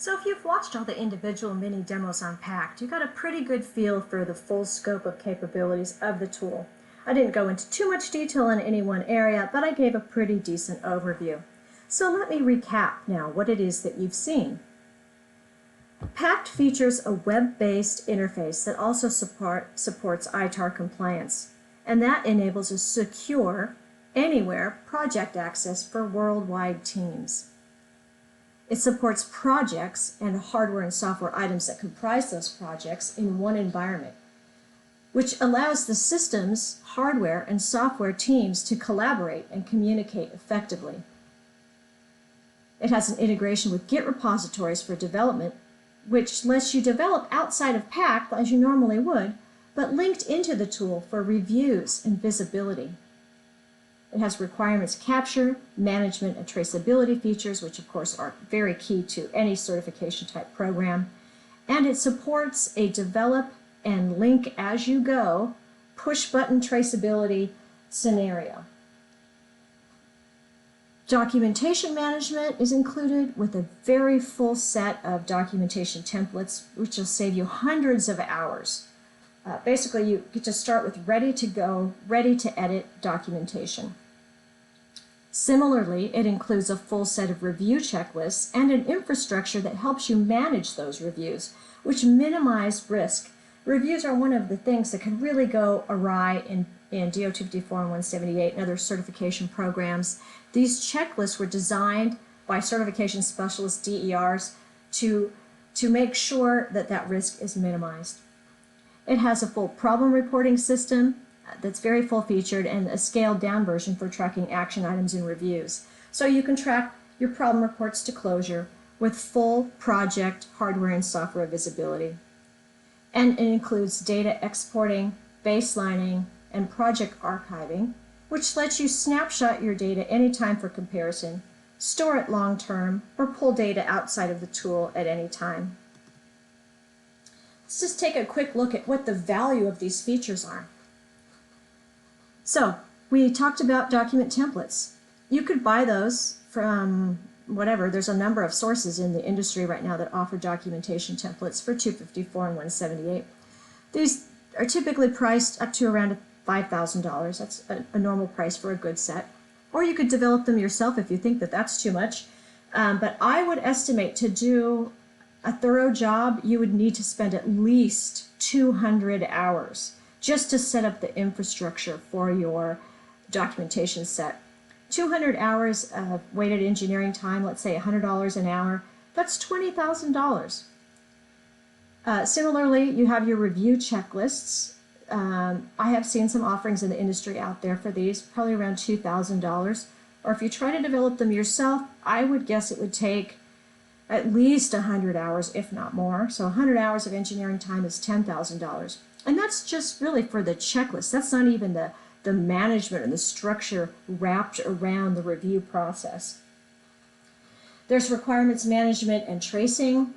So if you've watched all the individual mini demos on Pact, you got a pretty good feel for the full scope of capabilities of the tool. I didn't go into too much detail in any one area, but I gave a pretty decent overview. So let me recap now what it is that you've seen. Pact features a web-based interface that also supports ITAR compliance, and that enables a secure, anywhere project access for worldwide teams. It supports projects and hardware and software items that comprise those projects in one environment, which allows the systems, hardware, and software teams to collaborate and communicate effectively. It has an integration with Git repositories for development, which lets you develop outside of Pact as you normally would, but linked into the tool for reviews and visibility. It has requirements capture, management, and traceability features, which of course are very key to any certification type program. And it supports a develop and link as you go push button traceability scenario. Documentation management is included with a very full set of documentation templates, which will save you hundreds of hours. Basically, you get to start with ready to go, ready to edit documentation. Similarly, it includes a full set of review checklists and an infrastructure that helps you manage those reviews, which minimize risk. Reviews are one of the things that can really go awry in DO-254 and 178 and other certification programs. These checklists were designed by certification specialists, DERs, to make sure that that risk is minimized. It has a full problem reporting system that's very full-featured and a scaled-down version for tracking action items in reviews. So you can track your problem reports to closure with full project hardware and software visibility. And it includes data exporting, baselining, and project archiving, which lets you snapshot your data anytime for comparison, store it long-term, or pull data outside of the tool at any time. Let's just take a quick look at what the value of these features are. So, we talked about document templates. You could buy those from whatever. There's a number of sources in the industry right now that offer documentation templates for 254 and 178. These are typically priced up to around $5,000. That's a normal price for a good set. Or you could develop them yourself if you think that that's too much. But I would estimate to do a thorough job, you would need to spend at least 200 hours just to set up the infrastructure for your documentation set. 200 hours of weighted engineering time, let's say $100 an hour, that's $20,000. Similarly, you have your review checklists. I have seen some offerings in the industry out there for these, probably around $2,000. Or if you try to develop them yourself, I would guess it would take at least 100 hours, if not more. So 100 hours of engineering time is $10,000. And that's just really for the checklist. That's not even the management and the structure wrapped around the review process. There's requirements management and tracing.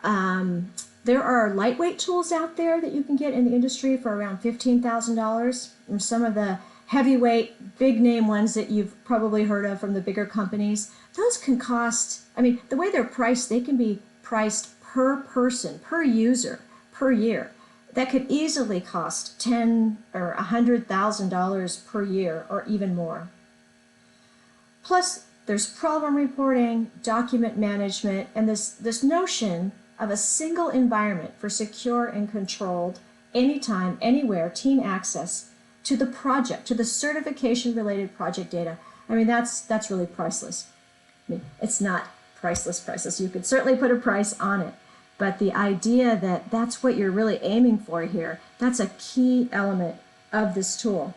There are lightweight tools out there that you can get in the industry for around $15,000. And some of the heavyweight, big name ones that you've probably heard of from the bigger companies, those can cost, I mean, the way they're priced, they can be priced per person, per user, per year. That could easily cost $10,000 or $100,000 per year or even more. Plus, there's problem reporting, document management, and this notion of a single environment for secure and controlled, anytime, anywhere, team access to the project, to the certification-related project data. I mean, that's really priceless. I mean, it's not priceless. You could certainly put a price on it. But the idea that that's what you're really aiming for here, that's a key element of this tool.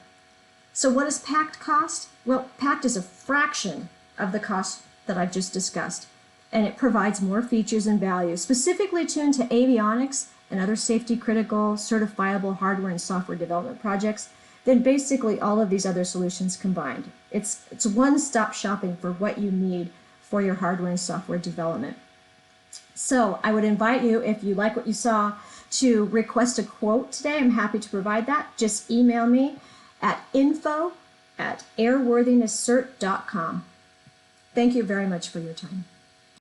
So what does Pact cost? Well, Pact is a fraction of the cost that I've just discussed, and it provides more features and value, specifically tuned to avionics and other safety-critical, certifiable hardware and software development projects than basically all of these other solutions combined. It's one-stop shopping for what you need for your hardware and software development. So I would invite you, if you like what you saw, to request a quote today. I'm happy to provide that. Just email me at info@airworthinesscert.com. Thank you very much for your time.